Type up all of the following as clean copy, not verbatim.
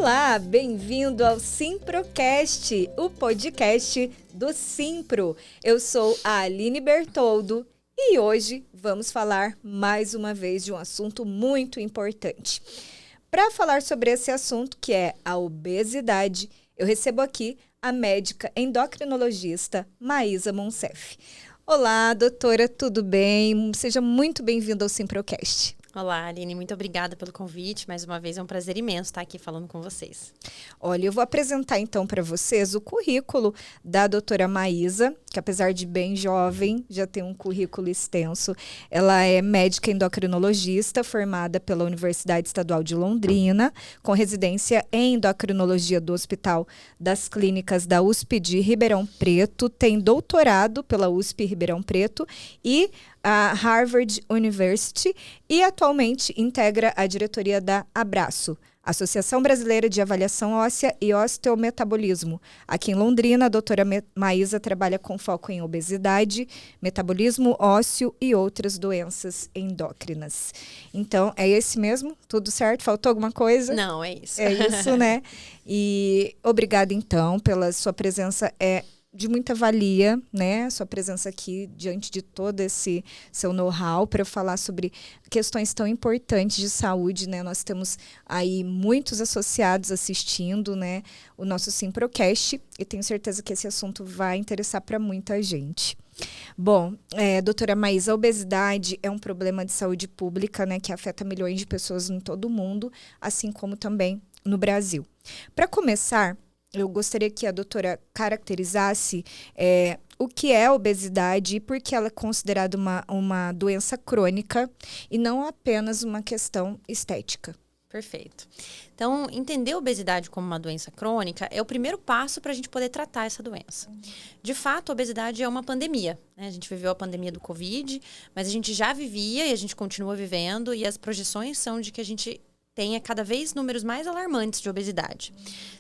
Olá, bem-vindo ao Simprocast, o podcast do Simpro. Eu sou a Aline Bertoldo e hoje vamos falar mais uma vez de um assunto muito importante. Para falar sobre esse assunto, que é a obesidade, eu recebo aqui a médica endocrinologista Maísa Monsef. Olá, doutora, tudo bem? Seja muito bem-vinda ao Simprocast. Olá, Aline, muito obrigada pelo convite. Mais uma vez é um prazer imenso estar aqui falando com vocês. Olha, eu vou apresentar então para vocês o currículo da doutora Maísa, que apesar de bem jovem, já tem um currículo extenso. Ela é médica endocrinologista, formada pela Universidade Estadual de Londrina, com residência em endocrinologia do Hospital das Clínicas da USP de Ribeirão Preto, tem doutorado pela USP Ribeirão Preto e a Harvard University e atualmente integra a diretoria da Abraço, Associação Brasileira de Avaliação Óssea e Osteometabolismo. Aqui em Londrina, a doutora Maísa trabalha com foco em obesidade, metabolismo ósseo e outras doenças endócrinas. Então, é esse mesmo? Tudo certo? Faltou alguma coisa? Não, é isso. É isso, né? E obrigada, então, pela sua presença. É de muita valia, né? Sua presença aqui diante de todo esse seu know-how para falar sobre questões tão importantes de saúde, né? Nós temos aí muitos associados assistindo, né? O nosso Simprocast e tenho certeza que esse assunto vai interessar para muita gente. Bom, doutora Maísa, a obesidade é um problema de saúde pública, né? Que afeta milhões de pessoas em todo o mundo, assim como também no Brasil. Para começar, eu gostaria que a doutora caracterizasse o que é a obesidade e por que ela é considerada uma doença crônica e não apenas uma questão estética. Perfeito. Então, entender a obesidade como uma doença crônica é o primeiro passo para a gente poder tratar essa doença. De fato, a obesidade é uma pandemia, né? A gente viveu a pandemia do Covid, mas a gente já vivia e a gente continua vivendo e as projeções são de que a gente tenha cada vez números mais alarmantes de obesidade.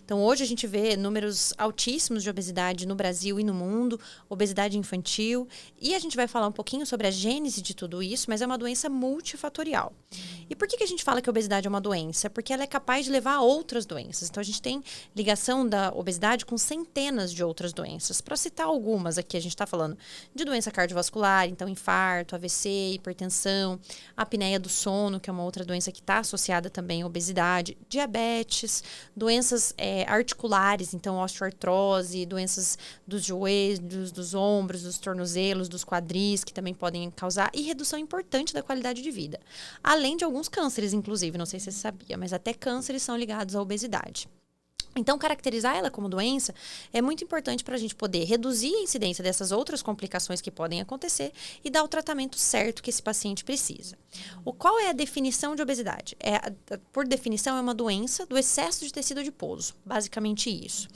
Então, hoje a gente vê números altíssimos de obesidade no Brasil e no mundo, obesidade infantil, e a gente vai falar um pouquinho sobre a gênese de tudo isso, mas é uma doença multifatorial. E por que a gente fala que a obesidade é uma doença? Porque ela é capaz de levar a outras doenças. Então, a gente tem ligação da obesidade com centenas de outras doenças. Para citar algumas aqui, a gente está falando de doença cardiovascular, então infarto, AVC, hipertensão, apneia do sono, que é uma outra doença que está associada também à obesidade, diabetes, doenças articulares, então osteoartrose, doenças dos joelhos, dos ombros, dos tornozelos, dos quadris, que também podem causar, e redução importante da qualidade de vida. Além de alguns cânceres, inclusive, não sei se você sabia, mas até cânceres são ligados à obesidade. Então, caracterizar ela como doença é muito importante para a gente poder reduzir a incidência dessas outras complicações que podem acontecer e dar o tratamento certo que esse paciente precisa. Qual é a definição de obesidade? Por definição, é uma doença do excesso de tecido adiposo, basicamente isso.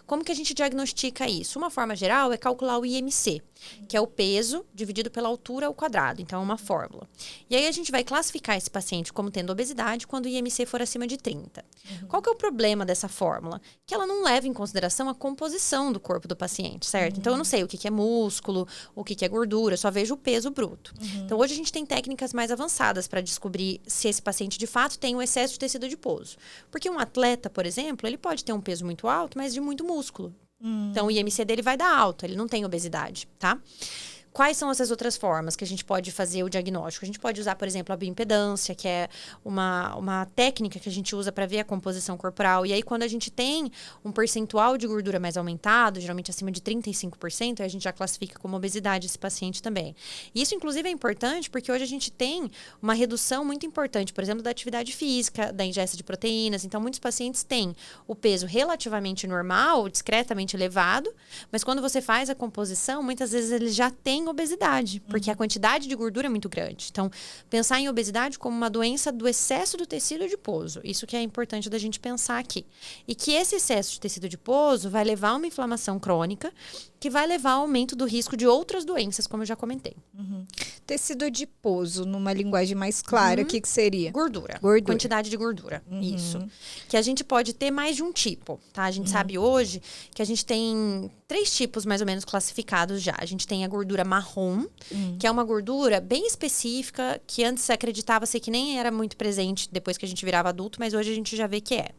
Como que a gente diagnostica isso? Uma forma geral é calcular o IMC, que é o peso dividido pela altura ao quadrado, então é uma fórmula. E aí a gente vai classificar esse paciente como tendo obesidade quando o IMC for acima de 30. Qual que é o problema dessa fórmula? Que ela não leva em consideração a composição do corpo do paciente, certo? Então eu não sei o que é músculo, o que é gordura, só vejo o peso bruto. Então hoje a gente tem técnicas mais avançadas para descobrir se esse paciente de fato tem um excesso de tecido adiposo. Porque um atleta, por exemplo, ele pode ter um peso muito alto, mas de muito músculo. Então o IMC dele vai dar alto, ele não tem obesidade, tá? Quais são essas outras formas que a gente pode fazer o diagnóstico? A gente pode usar, por exemplo, a bioimpedância, que é uma técnica que a gente usa para ver a composição corporal. E aí, quando a gente tem um percentual de gordura mais aumentado, geralmente acima de 35%, a gente já classifica como obesidade esse paciente também. E isso, inclusive, é importante porque hoje a gente tem uma redução muito importante, por exemplo, da atividade física, da ingesta de proteínas. Então, muitos pacientes têm o peso relativamente normal, discretamente elevado, mas quando você faz a composição, muitas vezes eles já têm obesidade, porque a quantidade de gordura é muito grande. Então, pensar em obesidade como uma doença do excesso do tecido adiposo. Isso que é importante da gente pensar aqui. E que esse excesso de tecido adiposo vai levar a uma inflamação crônica, que vai levar ao aumento do risco de outras doenças, como eu já comentei. Tecido adiposo, numa linguagem mais clara, o que seria? Gordura. Quantidade de gordura. Isso. Que a gente pode ter mais de um tipo, tá? A gente sabe hoje que a gente tem 3 tipos mais ou menos classificados já. A gente tem a gordura marrom, que é uma gordura bem específica, que antes acreditava-se que nem era muito presente depois que a gente virava adulto, mas hoje a gente já vê que é.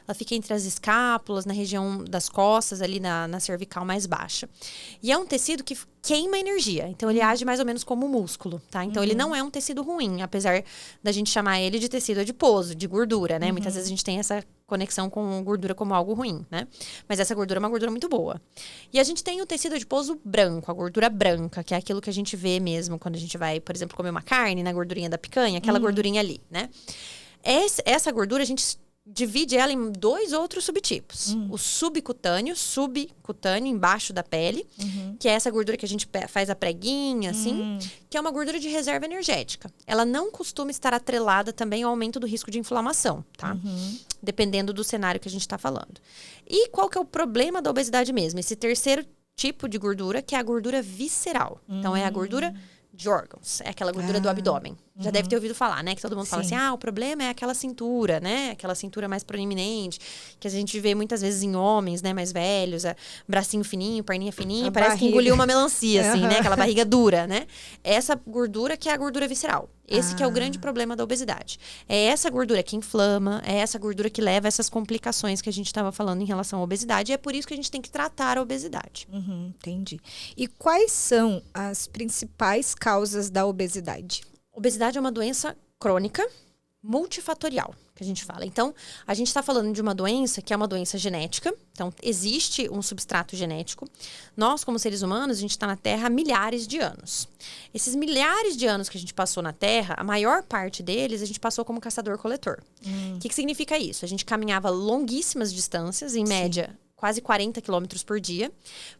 Ela fica entre as escápulas, na região das costas, ali na cervical mais baixa. E é um tecido que queima energia. Então, ele age mais ou menos como músculo, tá? Então, ele não é um tecido ruim, apesar da gente chamar ele de tecido adiposo, de gordura, né? Muitas vezes a gente tem essa conexão com gordura como algo ruim, né? Mas essa gordura é uma gordura muito boa. E a gente tem o tecido adiposo branco, a gordura branca, que é aquilo que a gente vê mesmo quando a gente vai, por exemplo, comer uma carne, na gordurinha da picanha, aquela gordurinha ali, né? Essa gordura, a gente divide ela em 2 outros subtipos. O subcutâneo, embaixo da pele, que é essa gordura que a gente faz a preguinha, assim, que é uma gordura de reserva energética. Ela não costuma estar atrelada também ao aumento do risco de inflamação, tá? Dependendo do cenário que a gente está falando. E qual que é o problema da obesidade mesmo? Esse terceiro tipo de gordura, que é a gordura visceral. Então, é a gordura de órgãos. É aquela gordura do abdômen. Já deve ter ouvido falar, né? Que todo mundo fala assim, o problema é aquela cintura, né? Aquela cintura mais proeminente, que a gente vê muitas vezes em homens, né? Mais velhos, bracinho fininho, perninha fininha, parece que engoliu uma melancia, assim, né? Aquela barriga dura, né? Essa gordura que é a gordura visceral. Esse que é o grande problema da obesidade. É essa gordura que inflama, é essa gordura que leva a essas complicações que a gente estava falando em relação à obesidade, e é por isso que a gente tem que tratar a obesidade. Entendi. E quais são as principais causas da obesidade? Obesidade é uma doença crônica, multifatorial, que a gente fala. Então, a gente está falando de uma doença que é uma doença genética. Então, existe um substrato genético. Nós, como seres humanos, a gente está na Terra há milhares de anos. Esses milhares de anos que a gente passou na Terra, a maior parte deles a gente passou como caçador-coletor. O que significa isso? A gente caminhava longuíssimas distâncias, em média, quase 40 quilômetros por dia,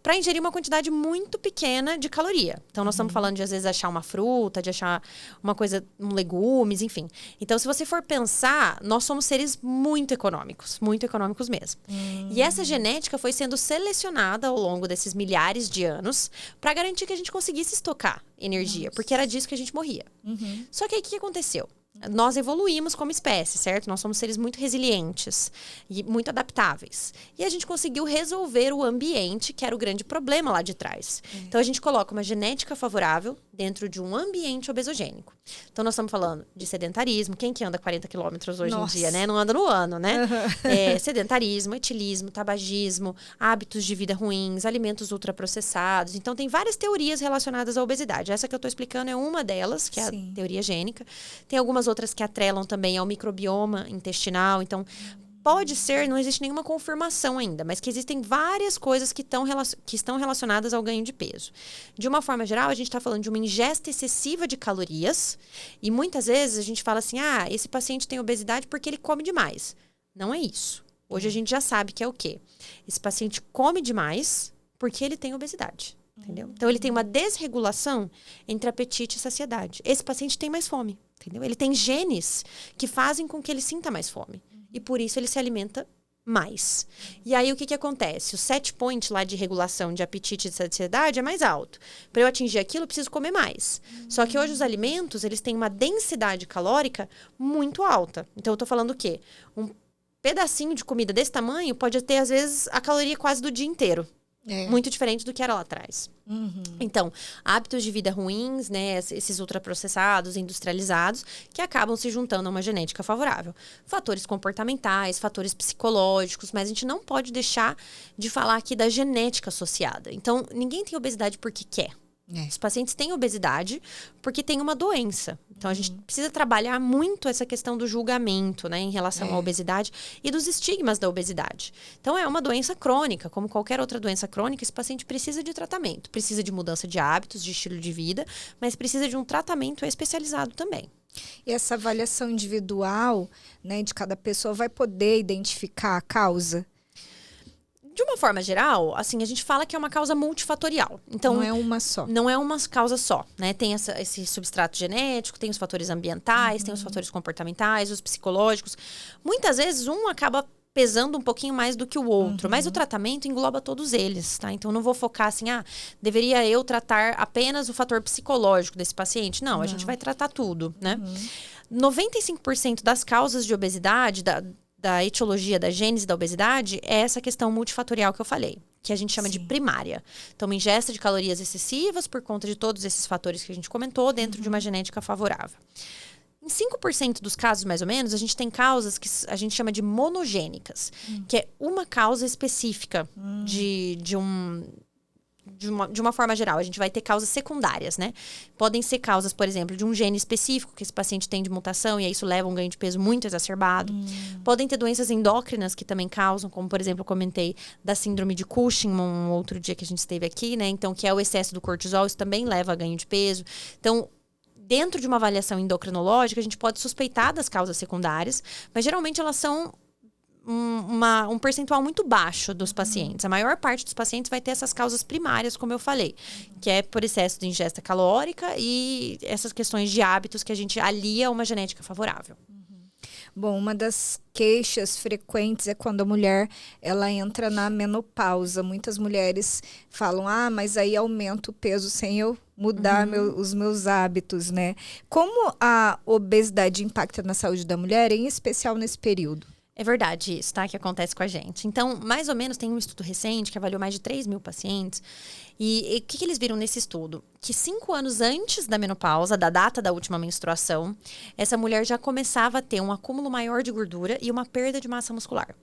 para ingerir uma quantidade muito pequena de caloria. Então, nós estamos falando de, às vezes, achar uma fruta, de achar uma coisa, legumes, enfim. Então, se você for pensar, nós somos seres muito econômicos mesmo. E essa genética foi sendo selecionada ao longo desses milhares de anos para garantir que a gente conseguisse estocar energia, porque era disso que a gente morria. Só que aí, o que aconteceu? Nós evoluímos como espécie, certo? Nós somos seres muito resilientes e muito adaptáveis. E a gente conseguiu resolver o ambiente, que era o grande problema lá de trás. Então, a gente coloca uma genética favorável dentro de um ambiente obesogênico. Então, nós estamos falando de sedentarismo. Quem que anda 40 quilômetros hoje em dia, né? Não anda no ano, né? Sedentarismo, etilismo, tabagismo, hábitos de vida ruins, alimentos ultraprocessados. Então, tem várias teorias relacionadas à obesidade. Essa que eu estou explicando é uma delas, que é a teoria gênica. Tem algumas outras que atrelam também ao microbioma intestinal. Então, pode ser, não existe nenhuma confirmação ainda, mas que existem várias coisas que estão relacionadas ao ganho de peso. De uma forma geral, a gente está falando de uma ingesta excessiva de calorias, e muitas vezes a gente fala assim, esse paciente tem obesidade porque ele come demais. Não é isso. Hoje a gente já sabe que é o quê? Esse paciente come demais porque ele tem obesidade. Entendeu? Então, ele tem uma desregulação entre apetite e saciedade. Esse paciente tem mais fome. Entendeu? Ele tem genes que fazem com que ele sinta mais fome. E por isso ele se alimenta mais. E aí o que acontece? O set point lá de regulação de apetite e de saciedade é mais alto. Para eu atingir aquilo, eu preciso comer mais. Só que hoje os alimentos, eles têm uma densidade calórica muito alta. Então eu tô falando o quê? Um pedacinho de comida desse tamanho pode ter, às vezes, a caloria quase do dia inteiro. Muito diferente do que era lá atrás. Então, hábitos de vida ruins, né, esses ultraprocessados, industrializados, que acabam se juntando a uma genética favorável. Fatores comportamentais, fatores psicológicos, mas a gente não pode deixar de falar aqui da genética associada. Então, ninguém tem obesidade porque quer. Os pacientes têm obesidade porque tem uma doença. Então, a gente precisa trabalhar muito essa questão do julgamento, né, em relação à obesidade e dos estigmas da obesidade. Então, é uma doença crônica. Como qualquer outra doença crônica, esse paciente precisa de tratamento. Precisa de mudança de hábitos, de estilo de vida, mas precisa de um tratamento especializado também. E essa avaliação individual, né, de cada pessoa vai poder identificar a causa? De uma forma geral, assim, a gente fala que é uma causa multifatorial. Então, não é uma só. Não é uma causa só, né? Tem esse substrato genético, tem os fatores ambientais, tem os fatores comportamentais, os psicológicos. Muitas vezes, um acaba pesando um pouquinho mais do que o outro, mas o tratamento engloba todos eles, tá? Então, não vou focar assim, deveria eu tratar apenas o fator psicológico desse paciente. Não, a gente vai tratar tudo, né? 95% das causas de obesidade, da etiologia, da gênese da obesidade, é essa questão multifatorial que eu falei. que a gente chama de primária. Então, uma ingesta de calorias excessivas por conta de todos esses fatores que a gente comentou dentro de uma genética favorável. Em 5% dos casos, mais ou menos, a gente tem causas que a gente chama de monogênicas, que é uma causa específica de uma forma geral. A gente vai ter causas secundárias, né? Podem ser causas, por exemplo, de um gene específico que esse paciente tem de mutação e aí isso leva a um ganho de peso muito exacerbado. Podem ter doenças endócrinas que também causam, como, por exemplo, eu comentei da síndrome de Cushing, um outro dia que a gente esteve aqui, né? Então, que é o excesso do cortisol, isso também leva a ganho de peso. Então, dentro de uma avaliação endocrinológica, a gente pode suspeitar das causas secundárias, mas geralmente elas são um percentual muito baixo dos pacientes. A maior parte dos pacientes vai ter essas causas primárias, como eu falei, que é por excesso de ingesta calórica e essas questões de hábitos que a gente alia a uma genética favorável. Bom, uma das queixas frequentes é quando a mulher ela entra na menopausa. Muitas mulheres falam, mas aí aumenta o peso sem eu mudar os meus hábitos, né? Como a obesidade impacta na saúde da mulher, em especial nesse período? É verdade isso, tá? Que acontece com a gente. Então, mais ou menos, tem um estudo recente que avaliou mais de 3.000 pacientes. E o que eles viram nesse estudo? Que 5 anos antes da menopausa, da data da última menstruação, essa mulher já começava a ter um acúmulo maior de gordura e uma perda de massa muscular.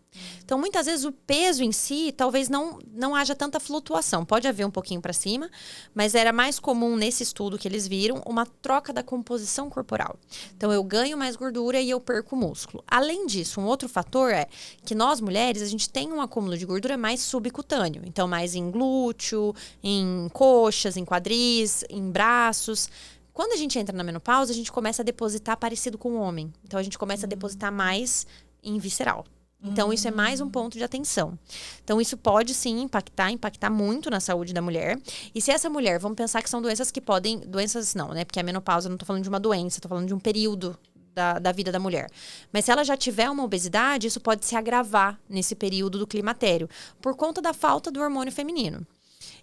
Então, muitas vezes, o peso em si, talvez não haja tanta flutuação. Pode haver um pouquinho para cima, mas era mais comum nesse estudo que eles viram uma troca da composição corporal. Então, eu ganho mais gordura e eu perco músculo. Além disso, um outro fator é que nós, mulheres, a gente tem um acúmulo de gordura mais subcutâneo. Então, mais em glúteo, em coxas, em quadris, em braços. Quando a gente entra na menopausa, a gente começa a depositar parecido com o homem. Então, a gente começa a depositar mais em visceral. Então, isso é mais um ponto de atenção. Então, isso pode, sim, impactar muito na saúde da mulher. E se essa mulher, vamos pensar que são doenças que podem... Doenças não, né? Porque a menopausa, eu não tô falando de uma doença, tô falando de um período da vida da mulher. Mas se ela já tiver uma obesidade, isso pode se agravar nesse período do climatério, por conta da falta do hormônio feminino.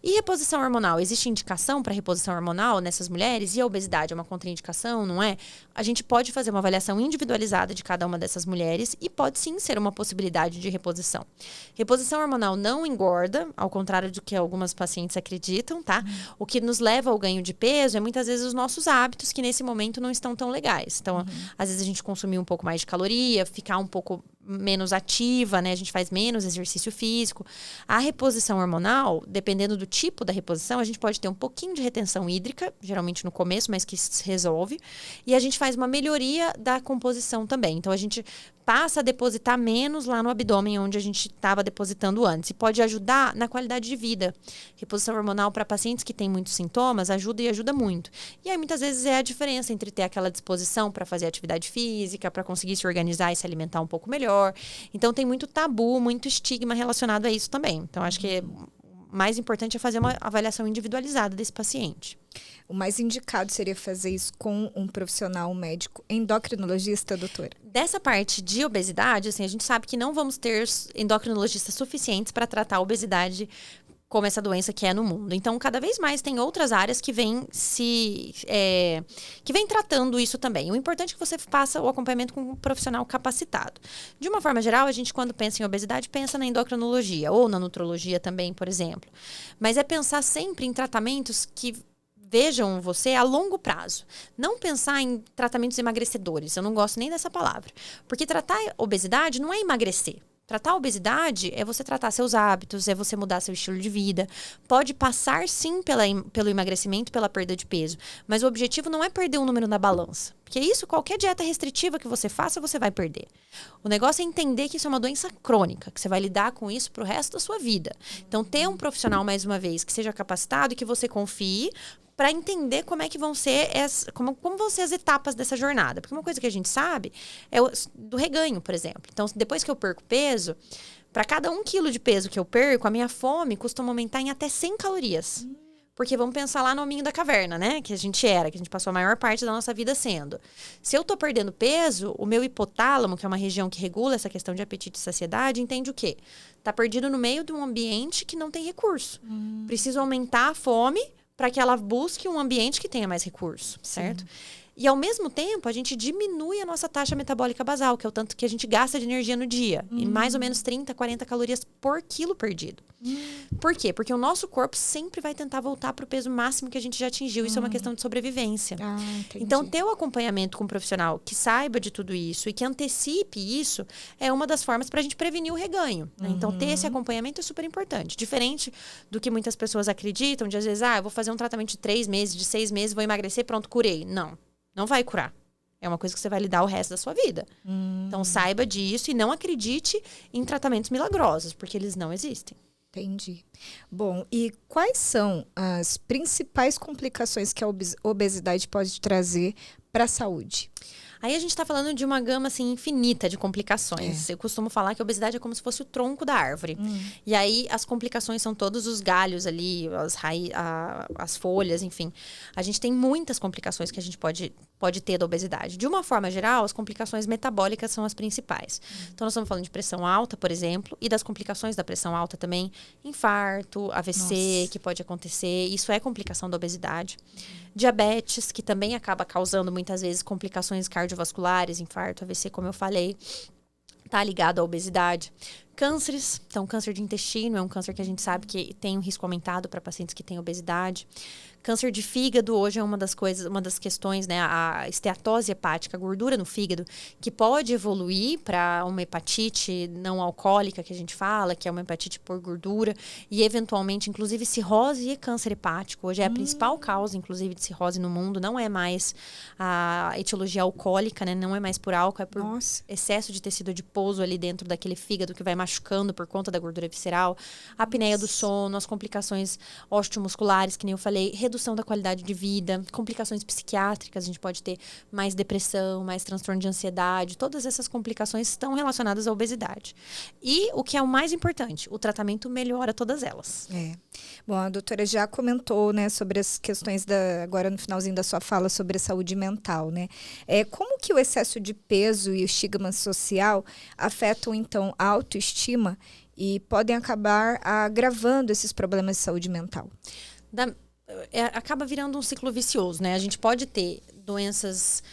E reposição hormonal? Existe indicação para reposição hormonal nessas mulheres? E a obesidade é uma contraindicação, não é? A gente pode fazer uma avaliação individualizada de cada uma dessas mulheres e pode sim ser uma possibilidade de reposição. Reposição hormonal não engorda, ao contrário do que algumas pacientes acreditam, tá? O que nos leva ao ganho de peso é muitas vezes os nossos hábitos que nesse momento não estão tão legais. Então, às vezes a gente consumir um pouco mais de caloria, ficar um pouco menos ativa, né? A gente faz menos exercício físico. A reposição hormonal, dependendo do tipo da reposição, a gente pode ter um pouquinho de retenção hídrica, geralmente no começo, mas que se resolve. E a gente faz uma melhoria da composição também. Então, a gente passa a depositar menos lá no abdômen, onde a gente estava depositando antes. E pode ajudar na qualidade de vida. Reposição hormonal para pacientes que têm muitos sintomas ajuda e ajuda muito. E aí, muitas vezes, é a diferença entre ter aquela disposição para fazer atividade física, para conseguir se organizar e se alimentar um pouco melhor. Então, tem muito tabu, muito estigma relacionado a isso também. Então, acho que o mais importante é fazer uma avaliação individualizada desse paciente. O mais indicado seria fazer isso com um profissional, um médico endocrinologista, doutora? Dessa parte de obesidade, assim, a gente sabe que não vamos ter endocrinologistas suficientes para tratar a obesidade como essa doença que é no mundo. Então, cada vez mais tem outras áreas que vêm tratando isso também. O importante é que você faça o acompanhamento com um profissional capacitado. De uma forma geral, a gente, quando pensa em obesidade, pensa na endocrinologia ou na nutrologia também, por exemplo. Mas é pensar sempre em tratamentos que vejam você a longo prazo. Não pensar em tratamentos emagrecedores. Eu não gosto nem dessa palavra. Porque tratar obesidade não é emagrecer. Tratar a obesidade é você tratar seus hábitos, é você mudar seu estilo de vida. Pode passar, sim, pelo emagrecimento, pela perda de peso. Mas o objetivo não é perder um número na balança. Porque isso, qualquer dieta restritiva que você faça, você vai perder. O negócio é entender que isso é uma doença crônica, que você vai lidar com isso pro resto da sua vida. Então, ter um profissional, mais uma vez, que seja capacitado e que você confie, para entender como é que vão ser como vão ser as etapas dessa jornada. Porque uma coisa que a gente sabe é do reganho, por exemplo. Então, depois que eu perco peso, para cada 1 quilo de peso que eu perco, a minha fome costuma aumentar em até 100 calorias. Porque vamos pensar lá no hominho da caverna, né? Que a gente passou a maior parte da nossa vida sendo. Se eu tô perdendo peso, o meu hipotálamo, que é uma região que regula essa questão de apetite e saciedade, entende o quê? Tá perdido no meio de um ambiente que não tem recurso. Preciso aumentar a fome para que ela busque um ambiente que tenha mais recurso, certo? E, ao mesmo tempo, a gente diminui a nossa taxa metabólica basal, que é o tanto que a gente gasta de energia no dia. Em mais ou menos 30, 40 calorias por quilo perdido. Por quê? Porque o nosso corpo sempre vai tentar voltar para o peso máximo que a gente já atingiu. Isso é uma questão de sobrevivência. Então, ter o acompanhamento com um profissional que saiba de tudo isso e que antecipe isso é uma das formas para a gente prevenir o reganho. Né? Então, ter esse acompanhamento é super importante. Diferente do que muitas pessoas acreditam, de às vezes, eu vou fazer um tratamento de 3 meses, de 6 meses, vou emagrecer, pronto, curei. Não vai curar. É uma coisa que você vai lidar o resto da sua vida. Então, saiba disso e não acredite em tratamentos milagrosos, porque eles não existem. Entendi. Bom, e quais são as principais complicações que a obesidade pode trazer para a saúde? Aí a gente está falando de uma gama assim, infinita de complicações. Eu costumo falar que a obesidade é como se fosse o tronco da árvore. E aí as complicações são todos os galhos ali, as folhas, enfim. A gente tem muitas complicações que a gente pode ter da obesidade. De uma forma geral, as complicações metabólicas são as principais. Então, nós estamos falando de pressão alta, por exemplo, e das complicações da pressão alta também, infarto, AVC, que pode acontecer. Isso é complicação da obesidade. Diabetes, que também acaba causando muitas vezes complicações cardiovasculares, infarto, AVC, como eu falei, está ligado à obesidade. Cânceres, então câncer de intestino é um câncer que a gente sabe que tem um risco aumentado para pacientes que têm obesidade. Câncer de fígado hoje é uma das questões, né? A esteatose hepática, a gordura no fígado, que pode evoluir para uma hepatite não alcoólica, que a gente fala, que é uma hepatite por gordura, e eventualmente, inclusive, cirrose e câncer hepático. Hoje é a principal causa, inclusive, de cirrose no mundo. Não é mais a etiologia alcoólica, né? Não é mais por álcool, é por excesso de tecido adiposo ali dentro daquele fígado que vai machucando por conta da gordura visceral. A apneia do sono, as complicações osteomusculares, que nem eu falei, redução da qualidade de vida, complicações psiquiátricas, a gente pode ter mais depressão, mais transtorno de ansiedade, todas essas complicações estão relacionadas à obesidade. E o que é o mais importante, o tratamento melhora todas elas. Bom, a doutora já comentou, né, sobre as questões agora no finalzinho da sua fala sobre a saúde mental, né? Como que o excesso de peso e o estigma social afetam, então, a autoestima e podem acabar agravando esses problemas de saúde mental? Acaba virando um ciclo vicioso, né? A gente pode ter doenças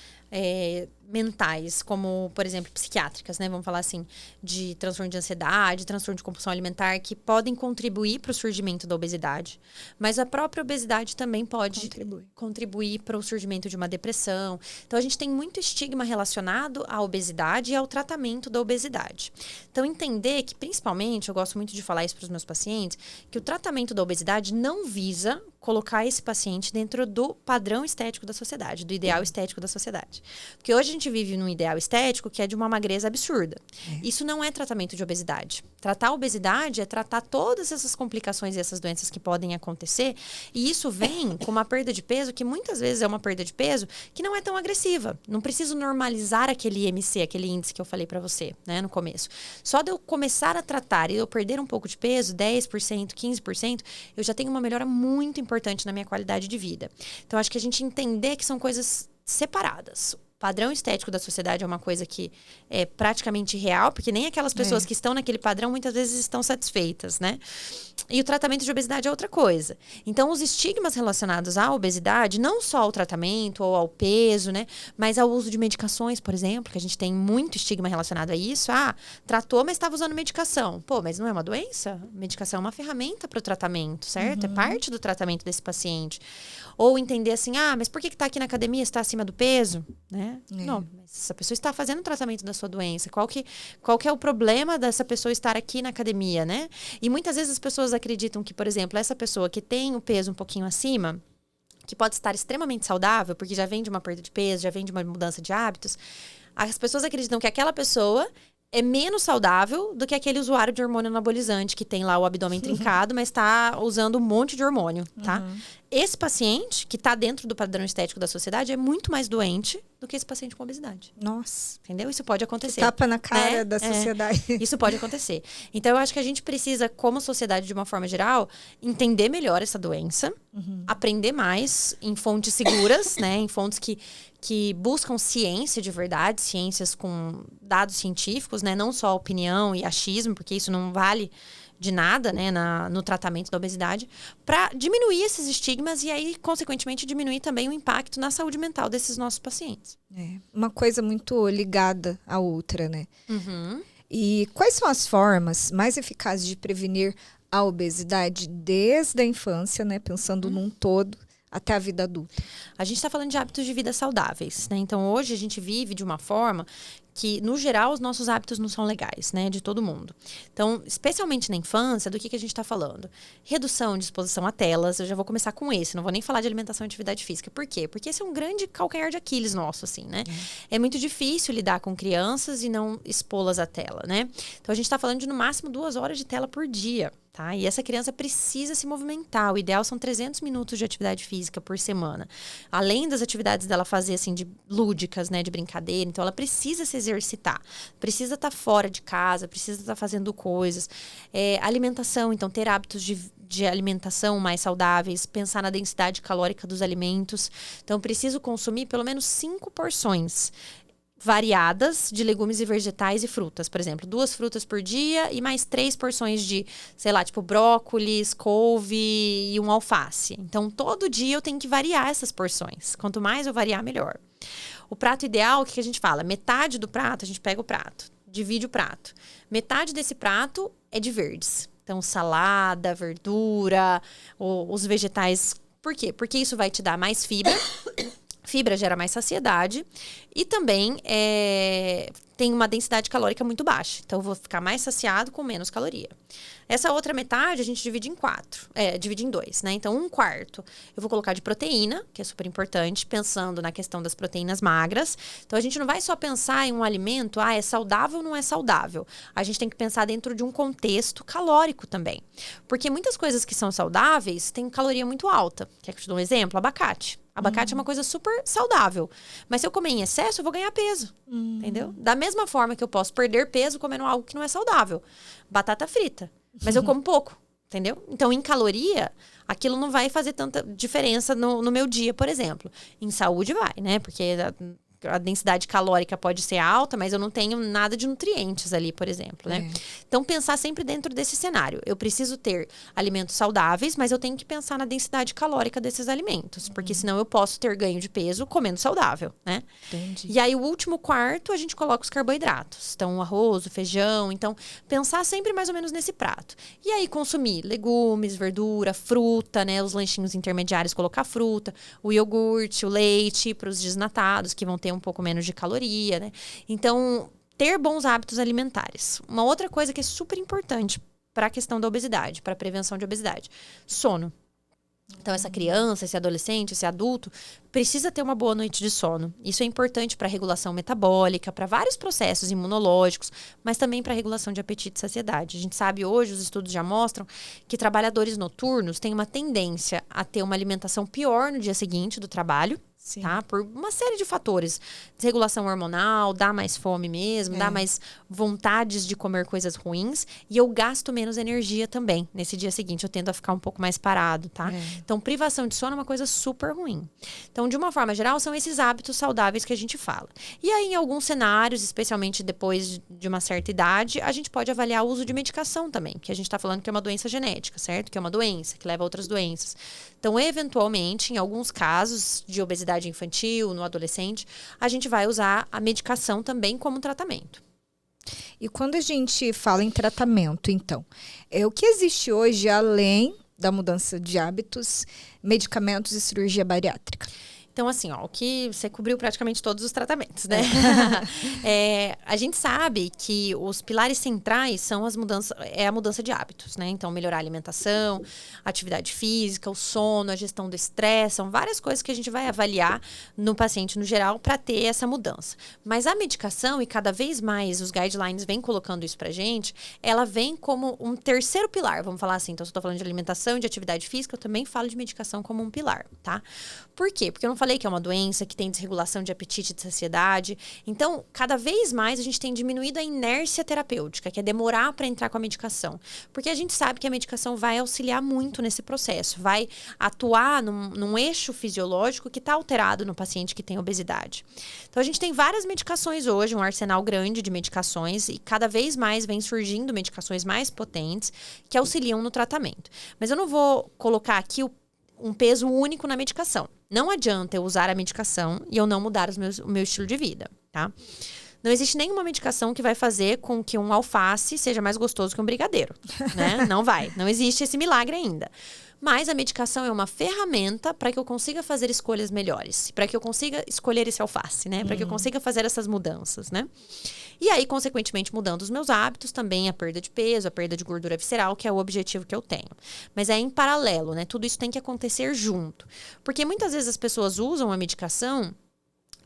mentais, como, por exemplo, psiquiátricas, né? Vamos falar assim, de transtorno de ansiedade, transtorno de compulsão alimentar, que podem contribuir para o surgimento da obesidade. Mas a própria obesidade também pode contribuir para o surgimento de uma depressão. Então, a gente tem muito estigma relacionado à obesidade e ao tratamento da obesidade. Então, entender que, principalmente, eu gosto muito de falar isso para os meus pacientes, que o tratamento da obesidade não visa colocar esse paciente dentro do padrão estético da sociedade, do ideal estético da sociedade. Porque hoje a gente vive num ideal estético que é de uma magreza absurda. Isso não é tratamento de obesidade. Tratar a obesidade é tratar todas essas complicações e essas doenças que podem acontecer. E isso vem com uma perda de peso que muitas vezes é uma perda de peso que não é tão agressiva. Não preciso normalizar aquele IMC, aquele índice que eu falei para você, né, no começo. Só de eu começar a tratar e eu perder um pouco de peso, 10%, 15%, eu já tenho uma melhora muito importante na minha qualidade de vida. Então, acho que a gente entender que são coisas separadas. O padrão estético da sociedade é uma coisa que é praticamente real, porque nem aquelas pessoas que estão naquele padrão muitas vezes estão satisfeitas, né? E o tratamento de obesidade é outra coisa. Então, os estigmas relacionados à obesidade, não só ao tratamento ou ao peso, né? Mas ao uso de medicações, por exemplo, que a gente tem muito estigma relacionado a isso. Tratou, mas estava usando medicação. Pô, mas não é uma doença? Medicação é uma ferramenta para o tratamento, certo? É parte do tratamento desse paciente. Ou entender assim, mas por que está aqui na academia? Está acima do peso? Né? Não, mas essa pessoa está fazendo o tratamento da sua doença. Qual que é o problema dessa pessoa estar aqui na academia, né? E muitas vezes as pessoas acreditam que, por exemplo, essa pessoa que tem o peso um pouquinho acima, que pode estar extremamente saudável, porque já vem de uma perda de peso, já vem de uma mudança de hábitos, as pessoas acreditam que aquela pessoa é menos saudável do que aquele usuário de hormônio anabolizante que tem lá o abdômen trincado, mas está usando um monte de hormônio, tá? Esse paciente, que está dentro do padrão estético da sociedade, é muito mais doente do que esse paciente com obesidade. Nossa. Entendeu? Isso pode acontecer. Tapa na cara da sociedade. Isso pode acontecer. Então, eu acho que a gente precisa, como sociedade, de uma forma geral, entender melhor essa doença, aprender mais em fontes seguras, né? Em fontes que que buscam ciência de verdade, ciências com dados científicos, né? Não só opinião e achismo, porque isso não vale de nada, né, no tratamento da obesidade, para diminuir esses estigmas e aí, consequentemente, diminuir também o impacto na saúde mental desses nossos pacientes. Uma coisa muito ligada à outra, né? Uhum. E quais são as formas mais eficazes de prevenir a obesidade desde a infância, né? Pensando num todo, até a vida adulta? A gente está falando de hábitos de vida saudáveis, né? Então, hoje a gente vive de uma forma que, no geral, os nossos hábitos não são legais, né? De todo mundo. Então, especialmente na infância, do que a gente está falando? Redução de exposição a telas. Eu já vou começar com esse. Não vou nem falar de alimentação e atividade física. Por quê? Porque esse é um grande calcanhar de Aquiles nosso, assim, né? É muito difícil lidar com crianças e não expô-las à tela, né? Então, a gente está falando de, no máximo, 2 horas de tela por dia. Tá? E essa criança precisa se movimentar. O ideal são 300 minutos de atividade física por semana. Além das atividades dela fazer, assim, de lúdicas, né? De brincadeira. Então, ela precisa se exercitar. Precisa estar fora de casa. Precisa estar fazendo coisas. Alimentação. Então, ter hábitos de alimentação mais saudáveis. Pensar na densidade calórica dos alimentos. Então, preciso consumir pelo menos 5 porções variadas de legumes e vegetais e frutas. Por exemplo, 2 frutas por dia e mais 3 porções de, sei lá, tipo brócolis, couve e um alface. Então, todo dia eu tenho que variar essas porções. Quanto mais eu variar, melhor. O prato ideal, o que a gente fala? Metade do prato, a gente pega o prato, divide o prato. Metade desse prato é de verdes. Então, salada, verdura, os vegetais. Por quê? Porque isso vai te dar mais fibra. Fibra gera mais saciedade e também tem uma densidade calórica muito baixa. Então, eu vou ficar mais saciado com menos caloria. Essa outra metade a gente divide em 4. Divide em 2, né? Então, 1/4 eu vou colocar de proteína, que é super importante, pensando na questão das proteínas magras. Então, a gente não vai só pensar em um alimento, é saudável ou não é saudável. A gente tem que pensar dentro de um contexto calórico também. Porque muitas coisas que são saudáveis têm caloria muito alta. Quer que eu te dê um exemplo? Abacate. Abacate é uma coisa super saudável. Mas se eu comer em excesso, eu vou ganhar peso. Entendeu? Da mesma forma que eu posso perder peso comendo algo que não é saudável. Batata frita. Mas eu como pouco. Entendeu? Então, em caloria, aquilo não vai fazer tanta diferença no meu dia, por exemplo. Em saúde vai, né? Porque a densidade calórica pode ser alta, mas eu não tenho nada de nutrientes ali, por exemplo, né? Então, pensar sempre dentro desse cenário. Eu preciso ter alimentos saudáveis, mas eu tenho que pensar na densidade calórica desses alimentos, porque senão eu posso ter ganho de peso comendo saudável, né? Entendi. E aí, o último quarto, a gente coloca os carboidratos. Então, o arroz, o feijão. Então, pensar sempre mais ou menos nesse prato. E aí, consumir legumes, verdura, fruta, né? Os lanchinhos intermediários, colocar fruta, o iogurte, o leite para os desnatados, que vão ter um pouco menos de caloria, né? Então, ter bons hábitos alimentares. Uma outra coisa que é super importante para a questão da obesidade, para a prevenção de obesidade. Sono. Então, essa criança, esse adolescente, esse adulto, precisa ter uma boa noite de sono. Isso é importante para a regulação metabólica, para vários processos imunológicos, mas também para a regulação de apetite e saciedade. A gente sabe hoje, os estudos já mostram, que trabalhadores noturnos têm uma tendência a ter uma alimentação pior no dia seguinte do trabalho. Sim. Tá? Por uma série de fatores. Desregulação hormonal, dá mais fome mesmo, dá mais vontades de comer coisas ruins. E eu gasto menos energia também. Nesse dia seguinte, eu tendo a ficar um pouco mais parado, tá? Então, privação de sono é uma coisa super ruim. Então, de uma forma geral, são esses hábitos saudáveis que a gente fala. E aí, em alguns cenários, especialmente depois de uma certa idade, a gente pode avaliar o uso de medicação também. Que a gente tá falando que é uma doença genética, certo? Que é uma doença, que leva a outras doenças. Então, eventualmente, em alguns casos de obesidade infantil, no adolescente, a gente vai usar a medicação também como tratamento. E quando a gente fala em tratamento, então, o que existe hoje além da mudança de hábitos, medicamentos e cirurgia bariátrica? Então, assim, o que você cobriu praticamente todos os tratamentos, né? A gente sabe que os pilares centrais são a mudança de hábitos, né? Então, melhorar a alimentação, atividade física, o sono, a gestão do estresse, são várias coisas que a gente vai avaliar no paciente no geral para ter essa mudança. Mas a medicação, e cada vez mais os guidelines vêm colocando isso pra gente, ela vem como um terceiro pilar, vamos falar assim. Então, se eu tô falando de alimentação e de atividade física, eu também falo de medicação como um pilar, tá? Por quê? Porque eu não falei que é uma doença que tem desregulação de apetite e de saciedade. Então, cada vez mais a gente tem diminuído a inércia terapêutica, que é demorar para entrar com a medicação. Porque a gente sabe que a medicação vai auxiliar muito nesse processo, vai atuar num eixo fisiológico que está alterado no paciente que tem obesidade. Então, a gente tem várias medicações hoje, um arsenal grande de medicações, e cada vez mais vem surgindo medicações mais potentes que auxiliam no tratamento. Mas eu não vou colocar aqui um peso único na medicação. Não adianta eu usar a medicação e eu não mudar o meu estilo de vida, tá? Não existe nenhuma medicação que vai fazer com que um alface seja mais gostoso que um brigadeiro, né? Não vai. Não existe esse milagre ainda. Mas a medicação é uma ferramenta para que eu consiga fazer escolhas melhores. Para que eu consiga escolher esse alface, né? Para que eu consiga fazer essas mudanças, né? E aí, consequentemente, mudando os meus hábitos, também a perda de peso, a perda de gordura visceral, que é o objetivo que eu tenho. Mas é em paralelo, né? Tudo isso tem que acontecer junto. Porque muitas vezes as pessoas usam a medicação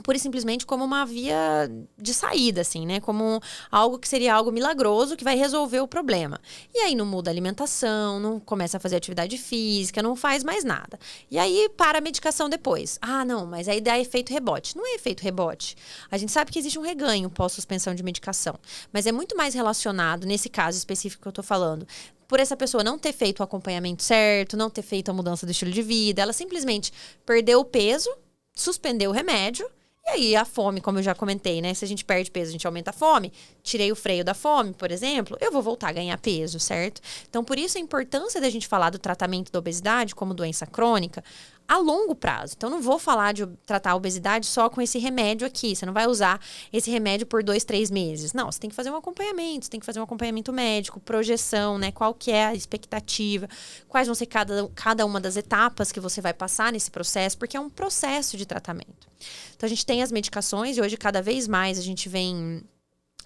pura e simplesmente como uma via de saída, assim, né? Como algo que seria algo milagroso que vai resolver o problema. E aí não muda a alimentação, não começa a fazer atividade física, não faz mais nada. E aí para a medicação depois. Ah, não, mas aí dá efeito rebote. Não é efeito rebote. A gente sabe que existe um reganho pós-suspensão de medicação. Mas é muito mais relacionado, nesse caso específico que eu tô falando, por essa pessoa não ter feito o acompanhamento certo, não ter feito a mudança do estilo de vida. Ela simplesmente perdeu o peso, suspendeu o remédio. E aí a fome, como eu já comentei, né? Se a gente perde peso, a gente aumenta a fome. Tirei o freio da fome, por exemplo, eu vou voltar a ganhar peso, certo? Então, por isso a importância da gente falar do tratamento da obesidade como doença crônica a longo prazo. Então, não vou falar de tratar a obesidade só com esse remédio aqui. Você não vai usar esse remédio por 2, 3 meses. Não, você tem que fazer um acompanhamento. Você tem que fazer um acompanhamento médico, projeção, né? Qual que é a expectativa, quais vão ser cada uma das etapas que você vai passar nesse processo, porque é um processo de tratamento. Então, a gente tem as medicações e hoje, cada vez mais, a gente vem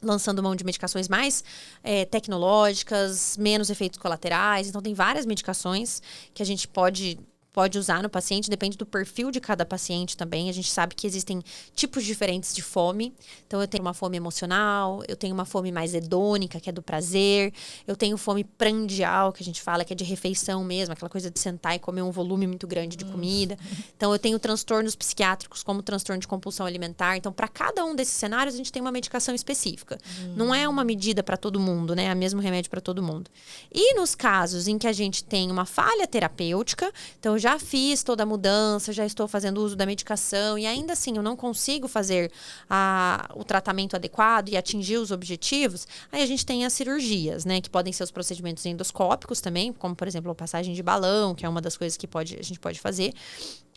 lançando mão de medicações mais tecnológicas, menos efeitos colaterais. Então, tem várias medicações que a gente pode usar no paciente, depende do perfil de cada paciente também. A gente sabe que existem tipos diferentes de fome. Então, eu tenho uma fome emocional, eu tenho uma fome mais hedônica, que é do prazer. Eu tenho fome prandial, que a gente fala que é de refeição mesmo, aquela coisa de sentar e comer um volume muito grande de comida. Então, eu tenho transtornos psiquiátricos, como transtorno de compulsão alimentar. Então, para cada um desses cenários, a gente tem uma medicação específica. Não é uma medida para todo mundo, né? É o mesmo remédio para todo mundo. E nos casos em que a gente tem uma falha terapêutica, então, já fiz toda a mudança, já estou fazendo uso da medicação e ainda assim eu não consigo fazer o tratamento adequado e atingir os objetivos, aí a gente tem as cirurgias, né? Que podem ser os procedimentos endoscópicos também, como por exemplo a passagem de balão, que é uma das coisas que a gente pode fazer.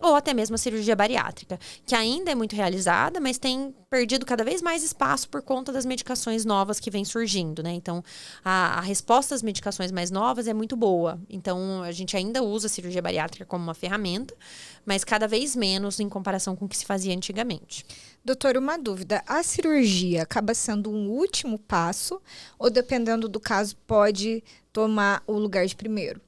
Ou até mesmo a cirurgia bariátrica, que ainda é muito realizada, mas tem perdido cada vez mais espaço por conta das medicações novas que vêm surgindo, né? Então, a resposta às medicações mais novas é muito boa. Então, a gente ainda usa a cirurgia bariátrica como uma ferramenta, mas cada vez menos em comparação com o que se fazia antigamente. Doutor, uma dúvida. A cirurgia acaba sendo um último passo ou, dependendo do caso, pode tomar o lugar de primeiro?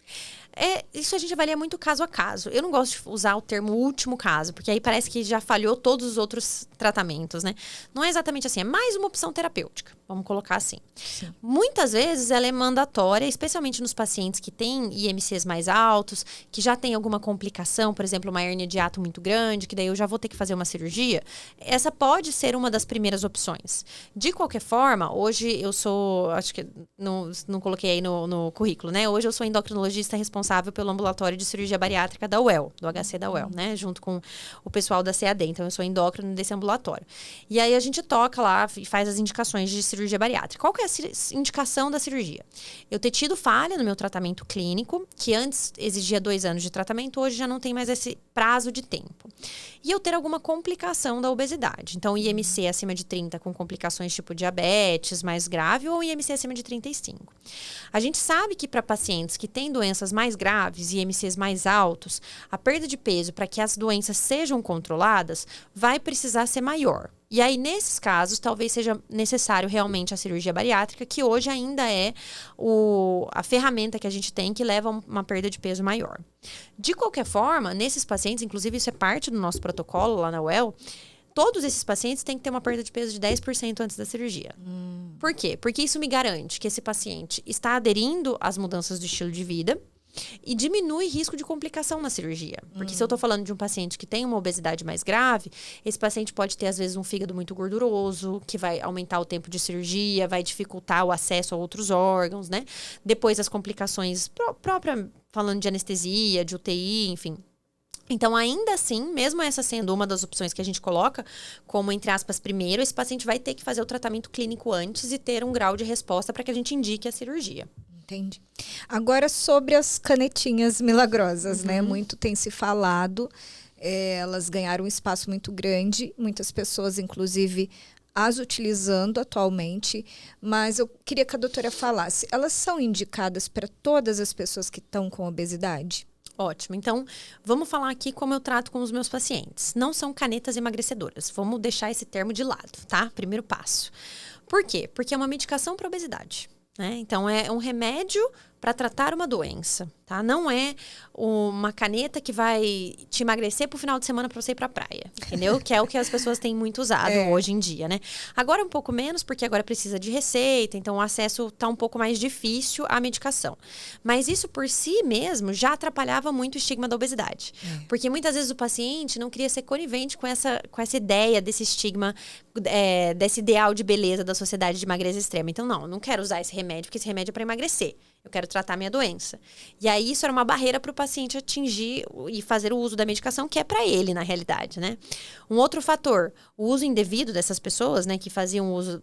Isso a gente avalia muito caso a caso. Eu não gosto de usar o termo último caso, porque aí parece que já falhou todos os outros tratamentos, né? Não é exatamente assim, é mais uma opção terapêutica, vamos colocar assim. Sim. Muitas vezes ela é mandatória, especialmente nos pacientes que têm IMCs mais altos, que já tem alguma complicação, por exemplo, uma hérnia de hiato muito grande, que daí eu já vou ter que fazer uma cirurgia. Essa pode ser uma das primeiras opções. De qualquer forma, hoje eu sou, acho que não coloquei aí no currículo, né? Hoje eu sou endocrinologista responsável pelo ambulatório de cirurgia bariátrica da UEL, do HC da UEL, né? Junto com o pessoal da CAD. Então, eu sou endócrino desse ambulatório. E aí, a gente toca lá e faz as indicações de cirurgia bariátrica. Qual que é a indicação da cirurgia? Eu ter tido falha no meu tratamento clínico, que antes exigia 2 anos de tratamento, hoje já não tem mais esse prazo de tempo. E eu ter alguma complicação da obesidade. Então, IMC acima de 30 com complicações tipo diabetes mais grave ou IMC acima de 35. A gente sabe que para pacientes que têm doenças mais graves e IMCs mais altos, a perda de peso para que as doenças sejam controladas vai precisar ser maior. E aí, nesses casos, talvez seja necessário realmente a cirurgia bariátrica, que hoje ainda é a ferramenta que a gente tem que leva a uma perda de peso maior. De qualquer forma, nesses pacientes, inclusive isso é parte do nosso protocolo lá na UEL, todos esses pacientes têm que ter uma perda de peso de 10% antes da cirurgia. Por quê? Porque isso me garante que esse paciente está aderindo às mudanças do estilo de vida, e diminui risco de complicação na cirurgia. Porque se eu tô falando de um paciente que tem uma obesidade mais grave, esse paciente pode ter, às vezes, um fígado muito gorduroso, que vai aumentar o tempo de cirurgia, vai dificultar o acesso a outros órgãos, né? Depois, as complicações próprias, falando de anestesia, de UTI, enfim. Então, ainda assim, mesmo essa sendo uma das opções que a gente coloca, como, entre aspas, primeiro, esse paciente vai ter que fazer o tratamento clínico antes e ter um grau de resposta para que a gente indique a cirurgia. Entendi. Agora, sobre as canetinhas milagrosas, né? Muito tem se falado, elas ganharam um espaço muito grande, muitas pessoas, inclusive, as utilizando atualmente, mas eu queria que a doutora falasse, elas são indicadas para todas as pessoas que estão com obesidade? Ótimo. Então, vamos falar aqui como eu trato com os meus pacientes. Não são canetas emagrecedoras. Vamos deixar esse termo de lado, tá? Primeiro passo. Por quê? Porque é uma medicação para obesidade, né? Então, é um remédio para tratar uma doença, tá? Não é uma caneta que vai te emagrecer pro final de semana para você ir pra praia, entendeu? Que é o que as pessoas têm muito usado hoje em dia, né? Agora um pouco menos, porque agora precisa de receita, então o acesso tá um pouco mais difícil à medicação. Mas isso por si mesmo já atrapalhava muito o estigma da obesidade. Porque muitas vezes o paciente não queria ser conivente com essa ideia desse estigma, desse ideal de beleza da sociedade de magreza extrema. Então, não quero usar esse remédio, porque esse remédio é para emagrecer. Eu quero tratar minha doença. E aí, isso era uma barreira para o paciente atingir e fazer o uso da medicação, que é para ele, na realidade, né? Um outro fator, o uso indevido dessas pessoas, né, que fazem uso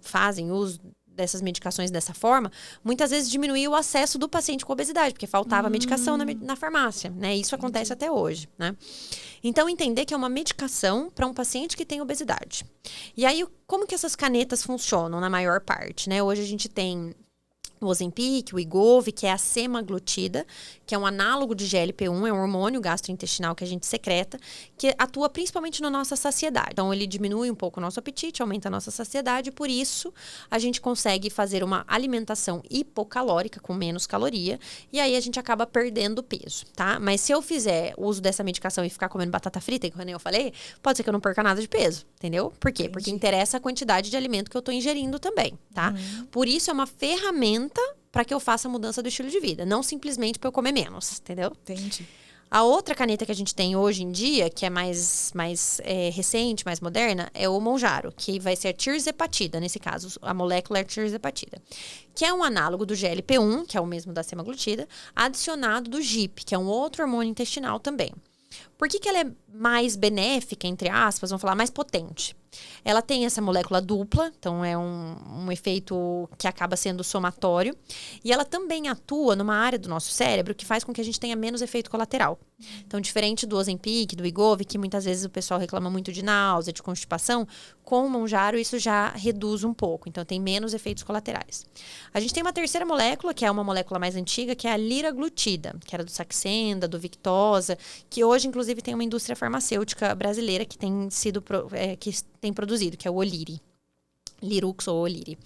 dessas medicações dessa forma, muitas vezes diminuía o acesso do paciente com obesidade, porque faltava medicação na farmácia, né? Isso acontece até hoje, né? Então, entender que é uma medicação para um paciente que tem obesidade. E aí, como que essas canetas funcionam na maior parte, né? Hoje a gente tem o Ozempic, o Wegovy, que é a semaglutida, que é um análogo de GLP-1, é um hormônio gastrointestinal que a gente secreta, que atua principalmente na nossa saciedade. Então, ele diminui um pouco o nosso apetite, aumenta a nossa saciedade, por isso a gente consegue fazer uma alimentação hipocalórica, com menos caloria, e aí a gente acaba perdendo peso, tá? Mas se eu fizer o uso dessa medicação e ficar comendo batata frita, como eu falei, pode ser que eu não perca nada de peso, entendeu? Por quê? Porque interessa a quantidade de alimento que eu tô ingerindo também, tá? Por isso é uma ferramenta para que eu faça a mudança do estilo de vida, não simplesmente para eu comer menos, entendeu? Entendi. A outra caneta que a gente tem hoje em dia, que é mais recente, mais moderna, é o Mounjaro, que vai ser a tirzepatida, nesse caso, a molécula é tirzepatida, que é um análogo do GLP-1, que é o mesmo da semaglutida, adicionado do GIP, que é um outro hormônio intestinal também. Por que ela é mais benéfica, entre aspas, vamos falar, mais potente? Ela tem essa molécula dupla, então é um efeito que acaba sendo somatório. E ela também atua numa área do nosso cérebro que faz com que a gente tenha menos efeito colateral. Então, diferente do Ozempic, do Wegovy, que muitas vezes o pessoal reclama muito de náusea, de constipação, com o Mounjaro isso já reduz um pouco. Então, tem menos efeitos colaterais. A gente tem uma terceira molécula, que é uma molécula mais antiga, que é a liraglutida, que era do Saxenda, do Victoza, que hoje, inclusive, tem uma indústria farmacêutica brasileira que tem produzido, que é o Oliri. Lirux ou Oliri.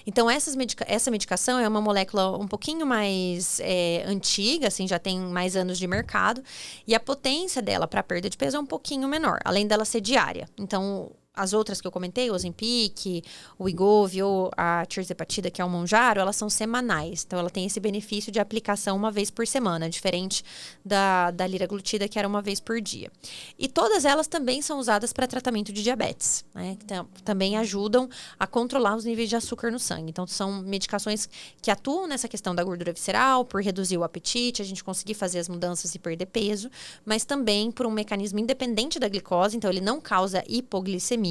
Então, essa medicação é uma molécula um pouquinho mais antiga, assim, já tem mais anos de mercado, e a potência dela para perda de peso é um pouquinho menor, além dela ser diária. Então, as outras que eu comentei, o Ozempic, o Wegovy ou a tirzepatida, que é o Mounjaro, elas são semanais. Então, ela tem esse benefício de aplicação uma vez por semana, diferente da liraglutida, que era uma vez por dia. E todas elas também são usadas para tratamento de diabetes, né? Então, também ajudam a controlar os níveis de açúcar no sangue. Então, são medicações que atuam nessa questão da gordura visceral, por reduzir o apetite, a gente conseguir fazer as mudanças e perder peso, mas também por um mecanismo independente da glicose, então ele não causa hipoglicemia.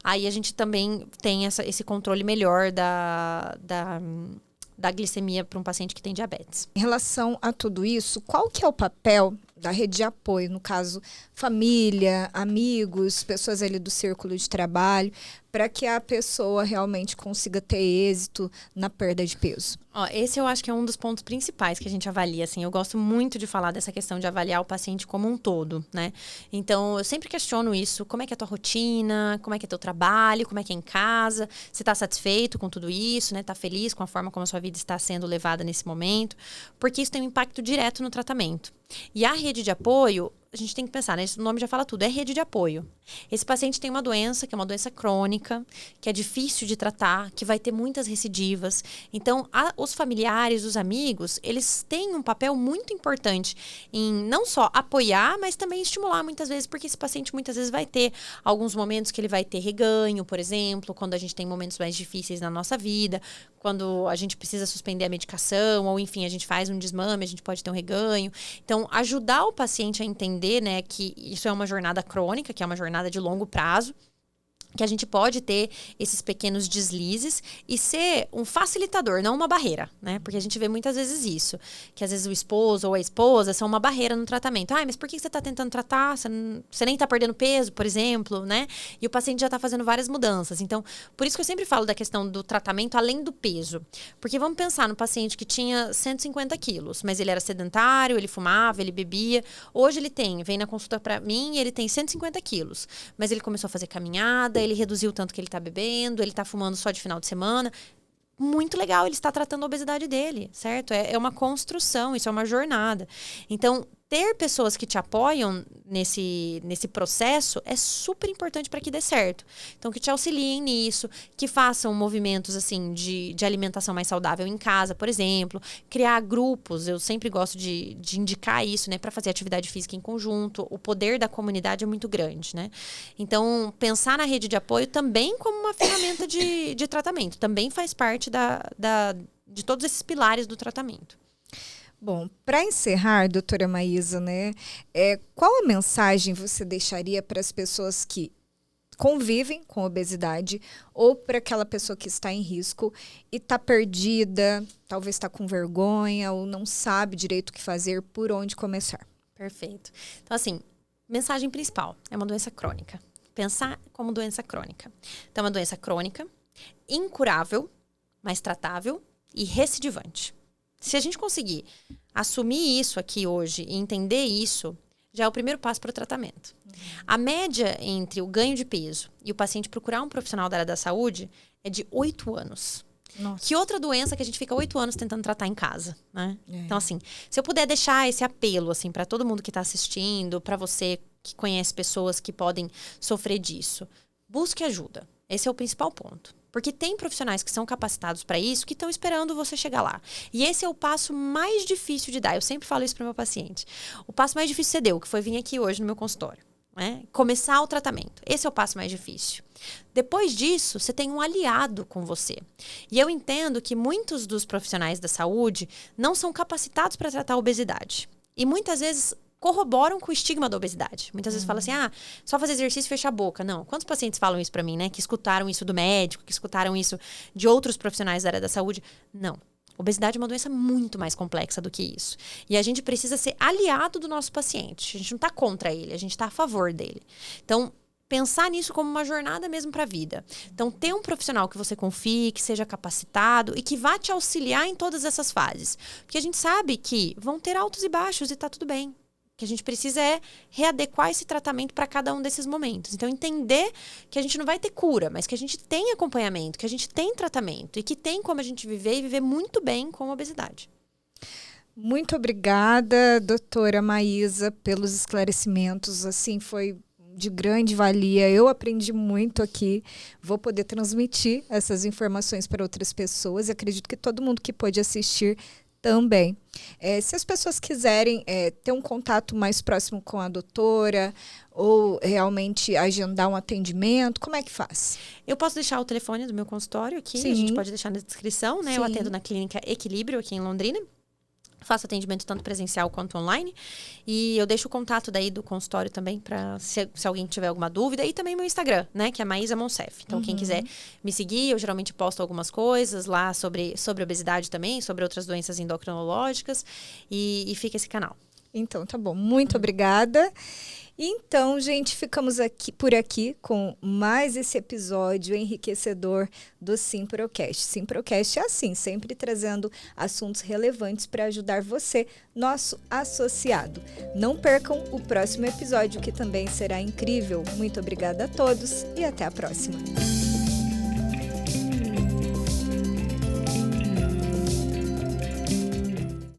Aí a gente também tem esse controle melhor da glicemia para um paciente que tem diabetes. Em relação a tudo isso, qual que é o papel da rede de apoio, no caso, família, amigos, pessoas ali do círculo de trabalho, para que a pessoa realmente consiga ter êxito na perda de peso? Esse eu acho que é um dos pontos principais que a gente avalia, assim. Eu gosto muito de falar dessa questão de avaliar o paciente como um todo, né? Então, eu sempre questiono isso. Como é que é a tua rotina? Como é que é teu trabalho? Como é que é em casa? Você está satisfeito com tudo isso, né? Tá feliz com a forma como a sua vida está sendo levada nesse momento? Porque isso tem um impacto direto no tratamento. E a rede de apoio a gente tem que pensar, né? O nome já fala tudo, é rede de apoio. Esse paciente tem uma doença, que é uma doença crônica, que é difícil de tratar, que vai ter muitas recidivas. Então, os familiares, os amigos, eles têm um papel muito importante em não só apoiar, mas também estimular muitas vezes, porque esse paciente muitas vezes vai ter alguns momentos que ele vai ter reganho, por exemplo, quando a gente tem momentos mais difíceis na nossa vida, quando a gente precisa suspender a medicação, ou enfim, a gente faz um desmame, a gente pode ter um reganho. Então, ajudar o paciente a entender, né, que isso é uma jornada crônica, que é uma jornada de longo prazo, que a gente pode ter esses pequenos deslizes e ser um facilitador, não uma barreira, né? Porque a gente vê muitas vezes isso, que às vezes o esposo ou a esposa são uma barreira no tratamento. Mas por que você está tentando tratar? Você nem está perdendo peso, por exemplo, né? E o paciente já está fazendo várias mudanças. Então, por isso que eu sempre falo da questão do tratamento além do peso. Porque vamos pensar no paciente que tinha 150 quilos, mas ele era sedentário, ele fumava, ele bebia. Hoje ele vem na consulta para mim e ele tem 150 quilos, mas ele começou a fazer caminhada, ele reduziu o tanto que ele está bebendo, ele está fumando só de final de semana. Muito legal, ele está tratando a obesidade dele, certo? É uma construção, isso é uma jornada. Então, ter pessoas que te apoiam nesse processo é super importante para que dê certo. Então, que te auxiliem nisso, que façam movimentos assim de alimentação mais saudável em casa, por exemplo. Criar grupos, eu sempre gosto de indicar isso, né? Para fazer atividade física em conjunto. O poder da comunidade é muito grande, né? Então, pensar na rede de apoio também como uma ferramenta de tratamento. Também faz parte de todos esses pilares do tratamento. Bom, para encerrar, doutora Maísa, né, qual a mensagem você deixaria para as pessoas que convivem com obesidade ou para aquela pessoa que está em risco e está perdida, talvez está com vergonha ou não sabe direito o que fazer, por onde começar? Perfeito. Então, assim, mensagem principal, é uma doença crônica. Pensar como doença crônica. Então, é uma doença crônica, incurável, mas tratável e recidivante. Se a gente conseguir assumir isso aqui hoje e entender isso, já é o primeiro passo para o tratamento. A média entre o ganho de peso e o paciente procurar um profissional da área da saúde é de 8 anos. Nossa. Que outra doença que a gente fica 8 anos tentando tratar em casa, né? Então, assim, se eu puder deixar esse apelo, assim, para todo mundo que está assistindo, para você que conhece pessoas que podem sofrer disso, busque ajuda. Esse é o principal ponto. Porque tem profissionais que são capacitados para isso, que estão esperando você chegar lá. E esse é o passo mais difícil de dar. Eu sempre falo isso para o meu paciente. O passo mais difícil você deu, que foi vir aqui hoje no meu consultório. Né? Começar o tratamento. Esse é o passo mais difícil. Depois disso, você tem um aliado com você. E eu entendo que muitos dos profissionais da saúde não são capacitados para tratar a obesidade. E muitas vezes corroboram com o estigma da obesidade. Muitas vezes falam assim, só fazer exercício e fechar a boca. Não. Quantos pacientes falam isso pra mim, né? Que escutaram isso do médico, que escutaram isso de outros profissionais da área da saúde. Não. Obesidade é uma doença muito mais complexa do que isso. E a gente precisa ser aliado do nosso paciente. A gente não tá contra ele, a gente tá a favor dele. Então, pensar nisso como uma jornada mesmo para a vida. Então, ter um profissional que você confie, que seja capacitado e que vá te auxiliar em todas essas fases. Porque a gente sabe que vão ter altos e baixos e tá tudo bem. O que a gente precisa é readequar esse tratamento para cada um desses momentos. Então, entender que a gente não vai ter cura, mas que a gente tem acompanhamento, que a gente tem tratamento e que tem como a gente viver e viver muito bem com a obesidade. Muito obrigada, doutora Maísa, pelos esclarecimentos. Assim, foi de grande valia. Eu aprendi muito aqui. Vou poder transmitir essas informações para outras pessoas e acredito que todo mundo que pôde assistir também. Se as pessoas quiserem ter um contato mais próximo com a doutora ou realmente agendar um atendimento, como é que faz? Eu posso deixar o telefone do meu consultório aqui, Sim. A gente pode deixar na descrição, né? Sim. Eu atendo na clínica Equilíbrio aqui em Londrina. Faço atendimento tanto presencial quanto online. E eu deixo o contato daí do consultório também para se alguém tiver alguma dúvida. E também meu Instagram, né? Que é Maísa Monsef. Então, quem quiser me seguir, eu geralmente posto algumas coisas lá sobre obesidade também, sobre outras doenças endocrinológicas. E fica esse canal. Então, tá bom. Muito obrigada. Então, gente, ficamos por aqui com mais esse episódio enriquecedor do Simprocast. Simprocast é assim, sempre trazendo assuntos relevantes para ajudar você, nosso associado. Não percam o próximo episódio, que também será incrível. Muito obrigada a todos e até a próxima.